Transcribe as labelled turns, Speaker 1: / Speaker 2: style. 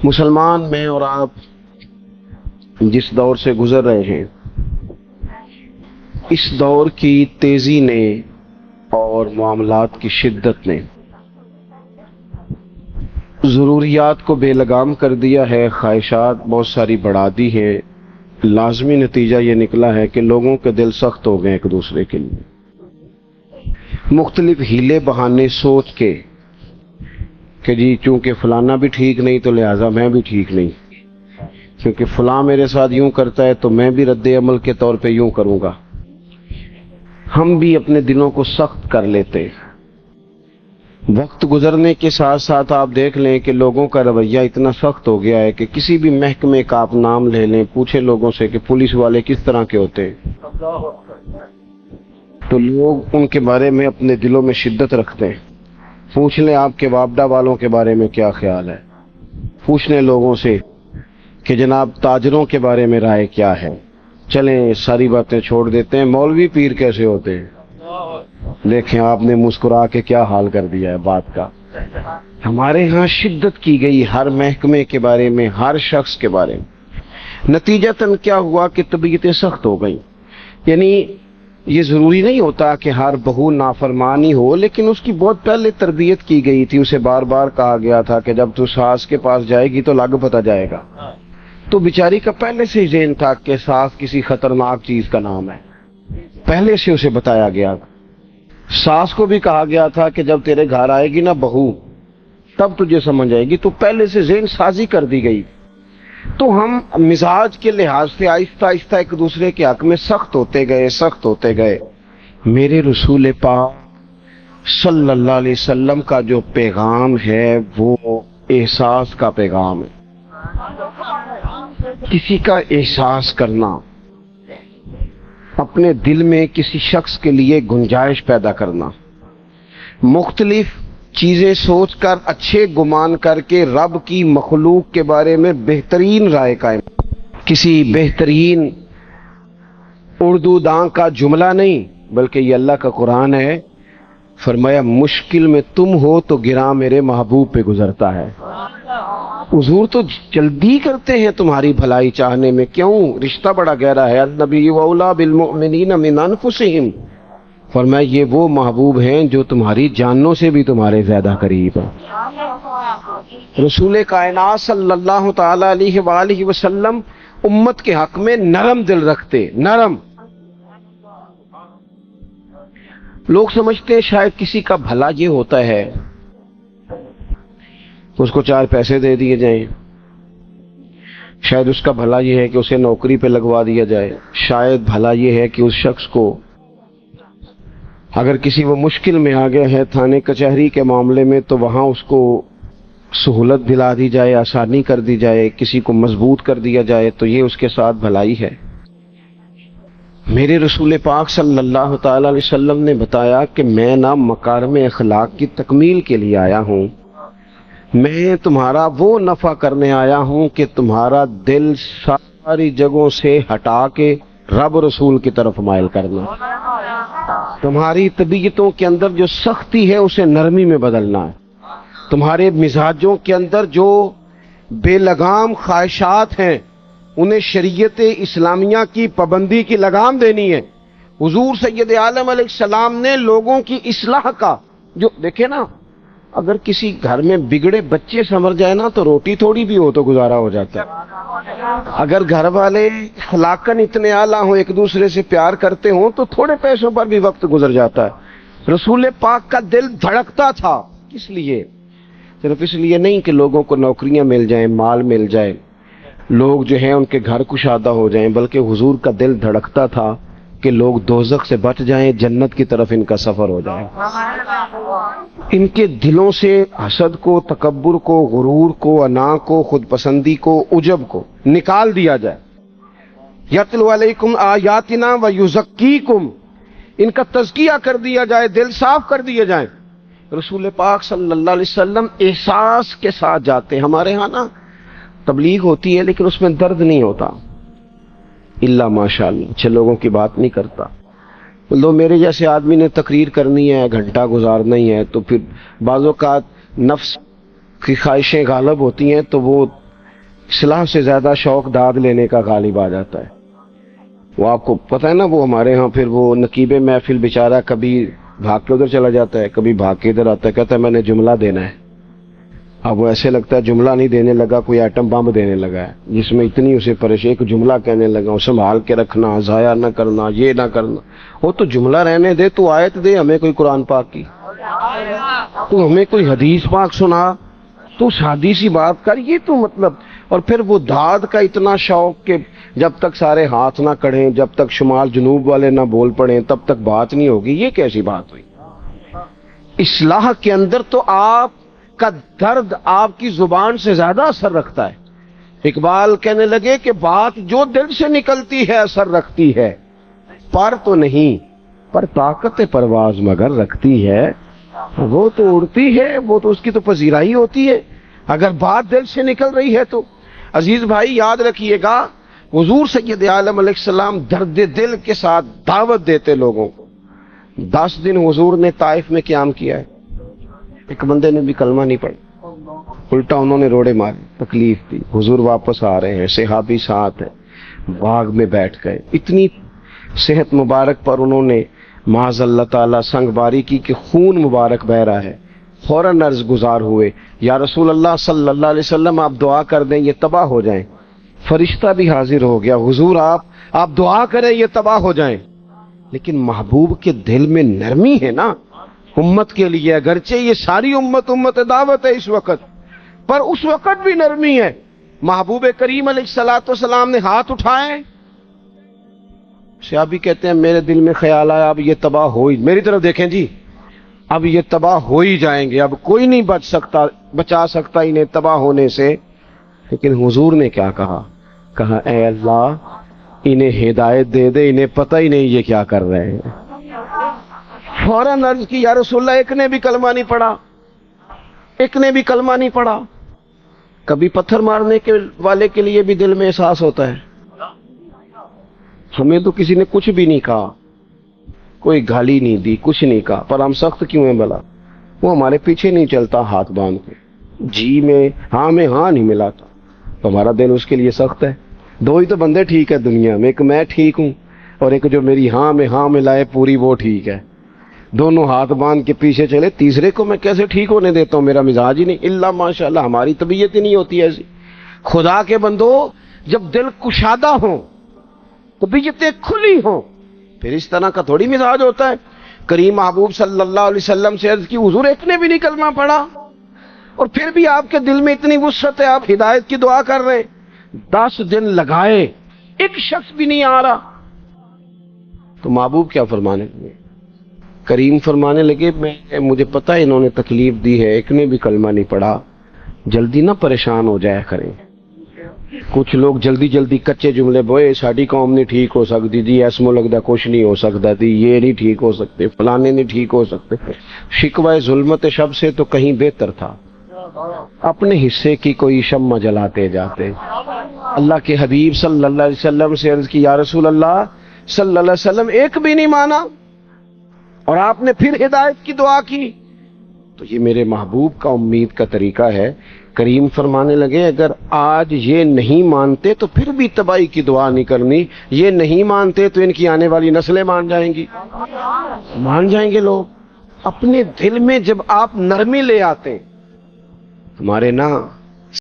Speaker 1: مسلمان میں اور آپ جس دور سے گزر رہے ہیں، اس دور کی تیزی نے اور معاملات کی شدت نے ضروریات کو بے لگام کر دیا ہے، خواہشات بہت ساری بڑھا دی ہے۔ لازمی نتیجہ یہ نکلا ہے کہ لوگوں کے دل سخت ہو گئے ایک دوسرے کے لیے، مختلف ہیلے بہانے سوچ کے کہ جی چونکہ فلانا بھی ٹھیک نہیں تو لہٰذا میں بھی ٹھیک نہیں، کیونکہ فلاں میرے ساتھ یوں کرتا ہے تو میں بھی رد عمل کے طور پہ یوں کروں گا۔ ہم بھی اپنے دلوں کو سخت کر لیتے۔ وقت گزرنے کے ساتھ ساتھ آپ دیکھ لیں کہ لوگوں کا رویہ اتنا سخت ہو گیا ہے کہ کسی بھی محکمے کا آپ نام لے لیں، پوچھیں لوگوں سے کہ پولیس والے کس طرح کے ہوتے ہیں، تو لوگ ان کے بارے میں اپنے دلوں میں شدت رکھتے ہیں۔ پوچھ لیں آپ کے وابڈا والوں کے بارے میں کیا خیال ہے، پوچھ لیں لوگوں سے کہ جناب تاجروں کے بارے میں رائے کیا ہے۔ چلیں ساری باتیں چھوڑ دیتے ہیں، مولوی پیر کیسے ہوتے ہیں، دیکھیں آپ نے مسکرا کے کیا حال کر دیا ہے بات کا۔ ہمارے ہاں شدت کی گئی ہر محکمے کے بارے میں، ہر شخص کے بارے میں۔ نتیجتاً کیا ہوا کہ طبیعتیں سخت ہو گئیں۔ یعنی یہ ضروری نہیں ہوتا کہ ہر بہو نافرمانی ہو، لیکن اس کی بہت پہلے تربیت کی گئی تھی، اسے بار بار کہا گیا تھا کہ جب تو ساس کے پاس جائے گی تو لگ پتہ جائے گا، تو بیچاری کا پہلے سے ہی ذہن تھا کہ ساس کسی خطرناک چیز کا نام ہے، پہلے سے اسے بتایا گیا۔ ساس کو بھی کہا گیا تھا کہ جب تیرے گھر آئے گی نا بہو تب تجھے سمجھ آئے گی، تو پہلے سے ذہن سازی کر دی گئی۔ تو ہم مزاج کے لحاظ سے آہستہ آہستہ ایک دوسرے کے حق میں سخت ہوتے گئے۔ میرے رسول پاک صلی اللہ علیہ وسلم کا جو پیغام ہے وہ احساس کا پیغام ہے۔ کسی کا احساس کرنا، اپنے دل میں کسی شخص کے لیے گنجائش پیدا کرنا، مختلف چیزیں سوچ کر اچھے گمان کر کے رب کی مخلوق کے بارے میں بہترین رائے قائم، کسی بہترین اردو داں کا جملہ نہیں بلکہ یہ اللہ کا قرآن ہے۔ فرمایا مشکل میں تم ہو تو گراں میرے محبوب پہ گزرتا ہے۔ حضور تو جلدی کرتے ہیں تمہاری بھلائی چاہنے میں، کیوں؟ رشتہ بڑا گہرا ہے۔ النبی اولیٰ بالمؤمنین من انفسہم، فرمایا یہ وہ محبوب ہیں جو تمہاری جانوں سے بھی تمہارے زیادہ قریب ہیں۔ رسول کائنات صلی اللہ تعالی علیہ وآلہ وسلم امت کے حق میں نرم دل رکھتے، نرم۔ لوگ سمجھتے ہیں شاید کسی کا بھلا یہ ہوتا ہے اس کو 4 پیسے دے دیے جائیں، شاید اس کا بھلا یہ ہے کہ اسے نوکری پہ لگوا دیا جائے، شاید بھلا یہ ہے کہ اس شخص کو اگر کسی وہ مشکل میں آ گیا ہے تھانے کچہری کے معاملے میں تو وہاں اس کو سہولت دلا دی جائے، آسانی کر دی جائے، کسی کو مضبوط کر دیا جائے، تو یہ اس کے ساتھ بھلائی ہے۔ میرے رسول پاک صلی اللہ تعالی علیہ وسلم نے بتایا کہ میں نہ مکارم اخلاق کی تکمیل کے لیے آیا ہوں، میں تمہارا وہ نفع کرنے آیا ہوں کہ تمہارا دل ساری جگہوں سے ہٹا کے رب رسول کی طرف مائل کرنا، تمہاری طبیعتوں کے اندر جو سختی ہے اسے نرمی میں بدلنا ہے، تمہارے مزاجوں کے اندر جو بے لگام خواہشات ہیں انہیں شریعت اسلامیہ کی پابندی کی لگام دینی ہے۔ حضور سید عالم علیہ السلام نے لوگوں کی اصلاح کا جو دیکھے نا، اگر کسی گھر میں بگڑے بچے سنور جائے نا تو روٹی تھوڑی بھی ہو تو گزارا ہو جاتا ہے۔ اگر گھر والے اخلاقاً اتنے اعلیٰ ہوں، ایک دوسرے سے پیار کرتے ہوں تو تھوڑے پیسوں پر بھی وقت گزر جاتا ہے۔ رسول پاک کا دل دھڑکتا تھا، کس لیے؟ صرف اس لیے نہیں کہ لوگوں کو نوکریاں مل جائیں، مال مل جائے، لوگ جو ہیں ان کے گھر کشادہ ہو جائیں، بلکہ حضور کا دل دھڑکتا تھا کہ لوگ دوزخ سے بچ جائیں، جنت کی طرف ان کا سفر ہو جائے، ان کے دلوں سے حسد کو، تکبر کو، غرور کو، انا کو، خود پسندی کو، عجب کو نکال دیا جائے۔ یتلو علیکم آیاتنا ویزکیکم، ان کا تزکیہ کر دیا جائے، دل صاف کر دیے جائیں۔ رسول پاک صلی اللہ علیہ وسلم احساس کے ساتھ جاتے۔ ہمارے ہاں نا تبلیغ ہوتی ہے لیکن اس میں درد نہیں ہوتا، الا ماشاء اللہ، اچھے لوگوں کی بات نہیں کرتا، لو میرے جیسے آدمی نے تقریر کرنی ہے، گھنٹہ گزارنا ہی ہے، تو پھر بعض اوقات نفس کی خواہشیں غالب ہوتی ہیں تو وہ اصلاح سے زیادہ شوق داد لینے کا غالب آ جاتا ہے۔ وہ آپ کو پتہ ہے نا، وہ ہمارے ہاں پھر وہ نقیب محفل بیچارہ کبھی بھاگ کے ادھر چلا جاتا ہے، کبھی بھاگ کے ادھر آتا ہے، کہتا ہے میں نے جملہ دینا ہے۔ اب وہ ایسے لگتا ہے جملہ نہیں دینے لگا، کوئی ایٹم بم دینے لگا ہے، جس میں اتنی اسے پریشانی، ایک جملہ کہنے لگا، سنبھال کے رکھنا، ضائع نہ کرنا، یہ نہ کرنا۔ وہ تو جملہ رہنے دے، تو آیت دے ہمیں کوئی قرآن پاک کی، تو ہمیں کوئی حدیث پاک سنا، تو شادی سی بات کر، یہ تو مطلب۔ اور پھر وہ داد کا اتنا شوق کہ جب تک سارے ہاتھ نہ کڑھیں، جب تک شمال جنوب والے نہ بول پڑیں، تب تک بات نہیں ہوگی۔ یہ کیسی بات ہوئی؟ اصلاح کے اندر تو آپ کا درد آپ کی زبان سے زیادہ اثر رکھتا ہے۔ اقبال کہنے لگے کہ بات جو دل سے نکلتی ہے اثر رکھتی ہے، پر تو نہیں، پر طاقت پرواز مگر رکھتی ہے۔ وہ تو اڑتی ہے، وہ تو اس کی تو پذیرائی ہوتی ہے اگر بات دل سے نکل رہی ہے تو۔ عزیز بھائی یاد رکھیے گا، حضور سید عالم علیہ السلام درد دل کے ساتھ دعوت دیتے لوگوں کو۔ 10 دن حضور نے طائف میں قیام کیا ہے، ایک بندے نے بھی کلمہ نہیں پڑھا، الٹا انہوں نے روڑے مارے، تکلیف دی۔ حضور واپس آ رہے ہیں، صحابی ساتھ ہیں، باغ میں بیٹھ گئے، اتنی صحت مبارک پر انہوں نے معاذ اللہ تعالیٰ سنگ باری کی کہ خون مبارک بہ رہا ہے۔ فوراً عرض گزار ہوئے، یا رسول اللہ صلی اللہ علیہ وسلم آپ دعا کر دیں یہ تباہ ہو جائیں۔ فرشتہ بھی حاضر ہو گیا، حضور آپ دعا کریں یہ تباہ ہو جائیں۔ لیکن محبوب کے دل میں نرمی ہے نا امت کے لیے، اگرچہ یہ ساری امت دعوت ہے اس وقت، پر اس وقت بھی نرمی ہے۔ محبوب کریم علیہ الصلوۃ والسلام نے ہاتھ اٹھائے، صحابی کہتے ہیں میرے دل میں خیال آیا اب یہ تباہ ہو ہی، میری طرف دیکھیں جی، اب یہ تباہ ہو ہی جائیں گے، اب کوئی نہیں بچا سکتا انہیں تباہ ہونے سے۔ لیکن حضور نے کیا کہا اے اللہ انہیں ہدایت دے دے، انہیں پتہ ہی نہیں یہ کیا کر رہے ہیں۔ فوراً عرض کی یا رسول اللہ ایک نے بھی کلمہ نہیں پڑھا، ایک نے بھی کلمہ نہیں پڑھا۔ کبھی پتھر مارنے کے والے کے لیے بھی دل میں احساس ہوتا ہے۔ ہمیں تو کسی نے کچھ بھی نہیں کہا، کوئی گالی نہیں دی، کچھ نہیں کہا، پر ہم سخت کیوں ہیں بھلا؟ وہ ہمارے پیچھے نہیں چلتا ہاتھ باندھ کے، جی میں ہاں نہیں ملاتا، تو ہمارا دل اس کے لیے سخت ہے۔ دو ہی تو بندے ٹھیک ہے دنیا میں، ایک میں ٹھیک ہوں اور ایک جو میری ہاں میں ہاں ملائے پوری وہ ٹھیک ہے۔ دونوں ہاتھ باندھ کے پیچھے چلے، تیسرے کو میں کیسے ٹھیک ہونے دیتا ہوں؟ میرا مزاج ہی نہیں، اللہ ماشاءاللہ ہماری طبیعت ہی نہیں ہوتی ایسی۔ خدا کے بندو جب دل کشادہ ہوں، طبیعتیں کھلی ہوں، پھر اس طرح کا تھوڑی مزاج ہوتا ہے۔ کریم محبوب صلی اللہ علیہ وسلم سے عرض کی حضور ایک نے بھی نہیں کلمہ پڑھا، اور پھر بھی آپ کے دل میں اتنی وسعت ہے، آپ ہدایت کی دعا کر رہے ہیں۔ 10 دن لگائے، ایک شخص بھی نہیں آ رہا، تو محبوب کیا فرمانے لگے؟ کریم فرمانے لگے مجھے پتہ ہے انہوں نے تکلیف دی ہے، ایک نے بھی کلمہ نہیں پڑھا، جلدی نہ پریشان ہو جایا کریں۔ کچھ لوگ جلدی کچے جملے بوئے، ساڈی قوم نہیں ٹھیک ہو سکتی جی، ایسمو لگتا کچھ نہیں ہو سکتا تھی، یہ نہیں ٹھیک ہو سکتے، فلانے نہیں ٹھیک ہو سکتے۔ شکوہ ظلمت شب سے تو کہیں بہتر تھا، اپنے حصے کی کوئی شمع جلاتے جاتے۔ اللہ کے حبیب صلی اللہ علیہ وسلم سے عرض کی یا رسول اللہ صلی اللہ علیہ وسلم ایک بھی نہیں مانا، اور آپ نے پھر ہدایت کی دعا کی۔ تو یہ میرے محبوب کا امید کا طریقہ ہے۔ کریم فرمانے لگے اگر آج یہ نہیں مانتے تو پھر بھی تباہی کی دعا نہیں کرنی، یہ نہیں مانتے تو ان کی آنے والی نسلیں مان جائیں گی، مان جائیں گے لوگ۔ اپنے دل میں جب آپ نرمی لے آتے، ہمارے نا